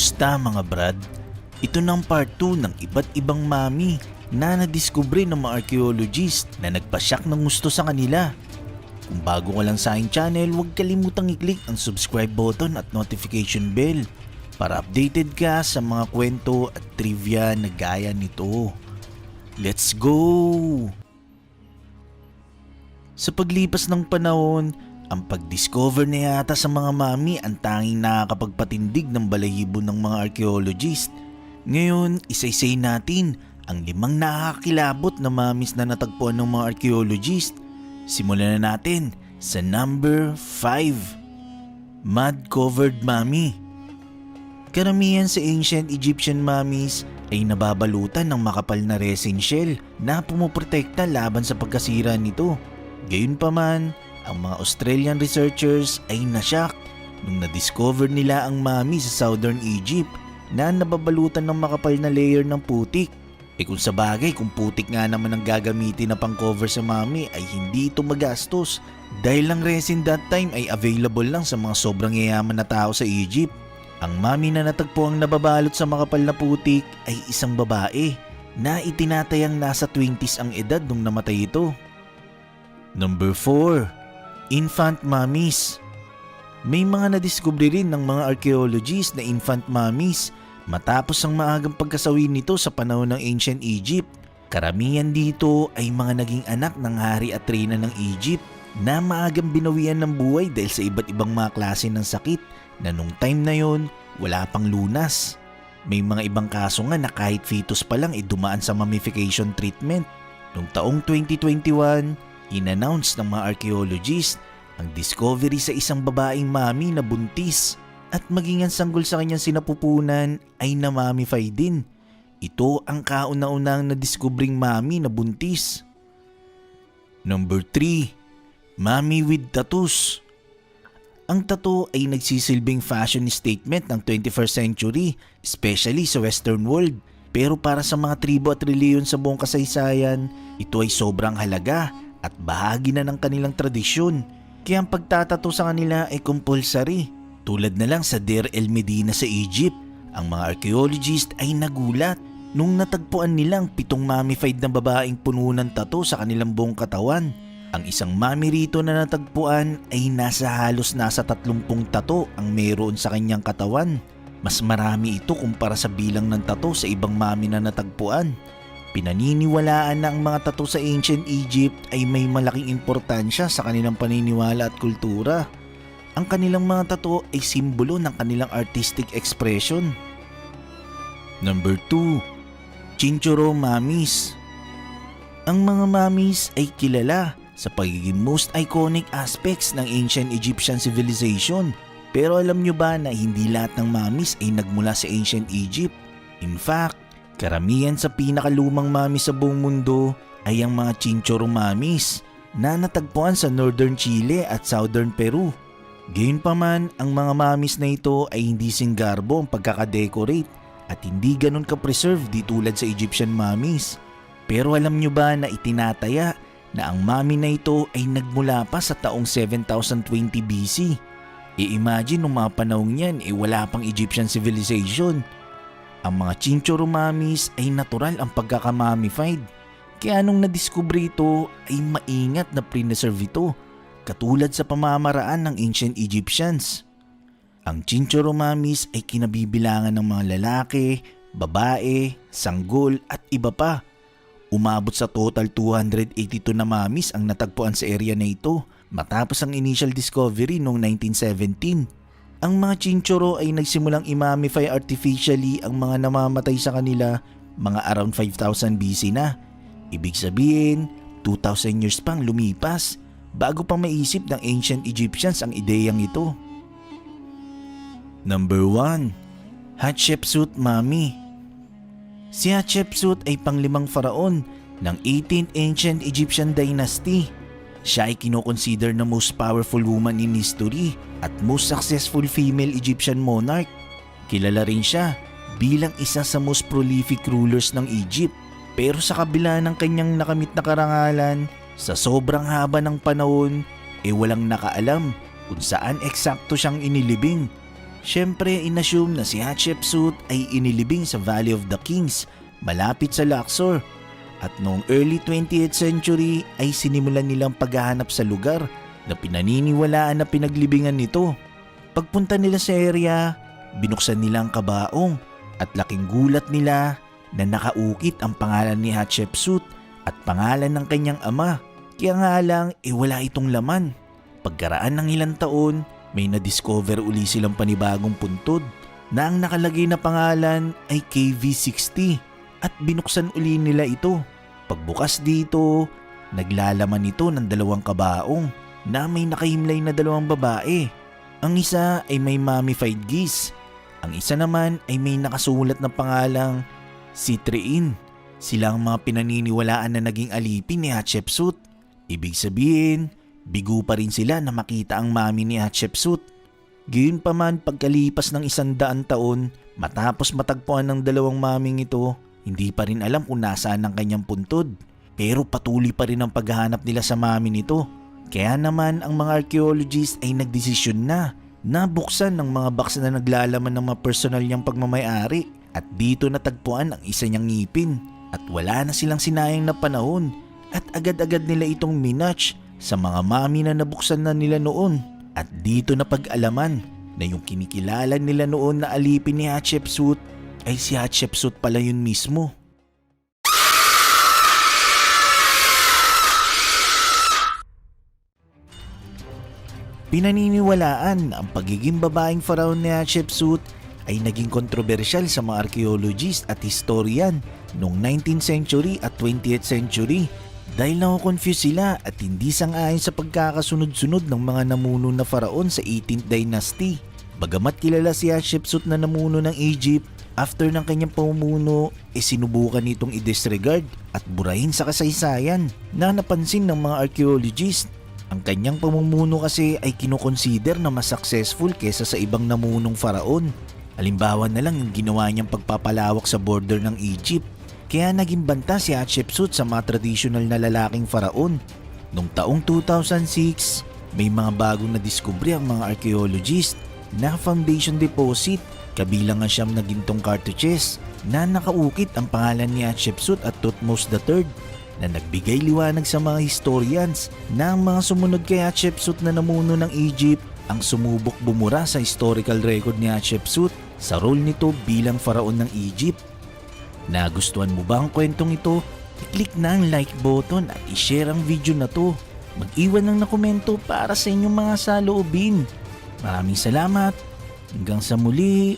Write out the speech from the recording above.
Kumusta mga brad? Ito ng part 2 ng iba't ibang mami na nadiskubre ng mga archaeologist na nagpasyak ng gusto sa kanila. Kung bago ka lang sa aking channel, huwag kalimutang i-click ang subscribe button at notification bell para updated ka sa mga kwento at trivia na gaya nito. Let's go! Sa paglipas ng panahon, ang pag-discover na yata sa mga mami ang tanging nakakapagpatindig ng balahibo ng mga archaeologist. Ngayon, isa-isay natin ang 5 nakakakilabot na mamis na natagpuan ng mga archaeologist. Simulan na natin sa number 5. Mud-covered mummy. Karamihan sa ancient Egyptian mummies ay nababalutan ng makapal na resin shell na pumuprotekta laban sa pagkasira nito. Gayunpaman, ang mga Australian researchers ay nasyak nung na-discover nila ang mummy sa Southern Egypt na nababalutan ng makapal na layer ng putik. Kung sa bagay, kung putik nga naman ang gagamitin na pang-cover sa mummy ay hindi ito magastos dahil ang resin that time ay available lang sa mga sobrang yayaman na tao sa Egypt. Ang mummy na natagpuang nababalot sa makapal na putik ay isang babae na itinatayang nasa 20s ang edad nung namatay ito. Number 4. Infant mummies. May mga nadiskubre rin ng mga archaeologists na infant mummies matapos ang maagang pagkasawi nito sa panahon ng ancient Egypt. Karamihan dito ay mga naging anak ng hari at reyna ng Egypt na maagang binawian ng buhay dahil sa iba't ibang mga klase ng sakit na nung time na yon wala pang lunas. May mga ibang kaso nga na kahit fetus pa lang dumaan sa mummification treatment. Noong taong 2021, in-announce ng mga archaeologist ang discovery sa isang babaeng mami na buntis at maging ang sanggol sa kanyang sinapupunan ay namamify din. Ito ang kauna-unang nadiskubring mami na buntis. Number 3. Mummy with tattoos. Ang tattoo ay nagsisilbing fashion statement ng 21st century, especially sa Western world. Pero para sa mga tribo at reliyon sa buong kasaysayan, ito ay sobrang halaga at bahagi na ng kanilang tradisyon, kaya ang pagtatato sa kanila ay compulsory. Tulad na lang sa Deir el Medina sa Egypt, ang mga archaeologist ay nagulat nung natagpuan nilang 7 mummified na babaeng puno ng tato sa kanilang buong katawan. Ang isang mummy rito na natagpuan ay halos nasa 30 tato ang meron sa kanyang katawan. Mas marami ito kumpara sa bilang ng tato sa ibang mummy na natagpuan. Pinaniniwalaan na ang mga tattoo sa ancient Egypt ay may malaking importansya sa kanilang paniniwala at kultura. Ang kanilang mga tattoo ay simbolo ng kanilang artistic expression. Number 2. Chinchorro mummies. Ang mga mummies ay kilala sa pagiging most iconic aspects ng ancient Egyptian civilization. Pero alam nyo ba na hindi lahat ng mummies ay nagmula sa ancient Egypt? In fact, karamihan sa pinakalumang mummy sa buong mundo ay ang mga Chinchorro mummies na natagpuan sa northern Chile at southern Peru. Gayunpaman, ang mga mummies na ito ay hindi singgarbo ang pagkakadecorate at hindi ganun ka-preserve di tulad sa Egyptian mummies. Pero alam nyo ba na itinataya na ang mummy na ito ay nagmula pa sa taong 7020 BC? I-imagine nung mga panahong yan wala pang Egyptian civilization. Ang mga Chinchorro mummies ay natural ang pagkakamummified. Kaya nung nadiskubre ito ay maingat na preserve ito, katulad sa pamamaraan ng ancient Egyptians. Ang Chinchorro mummies ay kinabibilangan ng mga lalaki, babae, sanggol at iba pa. Umabot sa total 282 na mummies ang natagpuan sa area na ito matapos ang initial discovery noong 1917. Ang mga Chinchorro ay nagsimulang i-mummify artificially ang mga namamatay sa kanila mga around 5000 BC na. Ibig sabihin, 2000 years pang lumipas bago pa maisip ng ancient Egyptians ang ideyang ito. Number 1. Hatshepsut mummy. Si Hatshepsut ay pang-5 faraon ng 18th ancient Egyptian dynasty. Siya ay kinoconsider na most powerful woman in history at most successful female Egyptian monarch. Kilala rin siya bilang isa sa most prolific rulers ng Egypt. Pero sa kabila ng kanyang nakamit na karangalan, sa sobrang haba ng panahon, walang nakaalam kung saan eksakto siyang inilibing. Siyempre, inassume na si Hatshepsut ay inilibing sa Valley of the Kings, malapit sa Luxor. At noong early 20th century ay sinimulan nilang paghahanap sa lugar na pinaniniwalaan na pinaglibingan nito. Pagpunta nila sa area, binuksan nila ang kabaong at laking gulat nila na nakaukit ang pangalan ni Hatshepsut at pangalan ng kanyang ama. Kaya nga lang, wala itong laman. Pagkaraan ng ilang taon, may na-discover uli silang panibagong puntod na ang nakalagay na pangalan ay KV-60 at binuksan uli nila ito. Pagbukas dito, naglalaman ito ng 2 kabaong na may nakahimlay na 2 babae. Ang isa ay may mummified geese. Ang isa naman ay may nakasulat na pangalang Citriin. Sila ang mga pinaniniwalaan na naging alipin ni Hatshepsut. Ibig sabihin, bigo pa rin sila na makita ang mami ni Hatshepsut. Gayunpaman, pagkalipas ng 100 taon, matapos matagpuan ng 2 maming ito, hindi pa rin alam kung nasaan ang kanyang puntod. Pero patuloy pa rin ang paghahanap nila sa mami nito. Kaya naman ang mga archaeologists ay nagdesisyon na buksan ng mga box na naglalaman ng mga personal niyang pagmamayari. At dito natagpuan ang isa niyang ngipin. At wala na silang sinayang na panahon. At agad-agad nila itong minatch sa mga mami na nabuksan na nila noon. At dito na pag-alaman na yung kinikilala nila noon na alipin ni Hatshepsut ay si Hatshepsut pala yun mismo. Pinaniniwalaan na ang pagiging babaeng pharaon ni Hatshepsut ay naging kontrobersyal sa mga archaeologist at historian noong 19th century at 20th century dahil nakukonfuse sila at hindi sang-ayon sa pagkakasunod-sunod ng mga namuno na pharaon sa 18th dynasty. Bagamat kilala si Hatshepsut na namuno ng Egypt, after ng kanyang pamumuno, sinubukan nitong i-disregard at burahin sa kasaysayan na napansin ng mga archaeologist. Ang kanyang pamumuno kasi ay kinukonsider na mas successful kesa sa ibang namunong pharaon. Halimbawa na lang yung ginawa niyang pagpapalawak sa border ng Egypt. Kaya naging banta si Hatshepsut sa mga traditional na lalaking pharaon. Noong taong 2006, may mga bagong nadiskubre ang mga archaeologist na foundation deposit kabilang ang siyam na gintong cartouches na nakaukit ang pangalan ni Hatshepsut at Thutmose III na nagbigay liwanag sa mga historians na ang mga sumunod kay Hatshepsut na namuno ng Egypt ang sumubok bumura sa historical record ni Hatshepsut sa role nito bilang pharaon ng Egypt. Nagustuhan mo ba ang kwentong ito? I-click na ang like button at i-share ang video na to. Mag-iwan ng nakomento para sa inyong mga saloobin. Maraming salamat. Hanggang sa muli.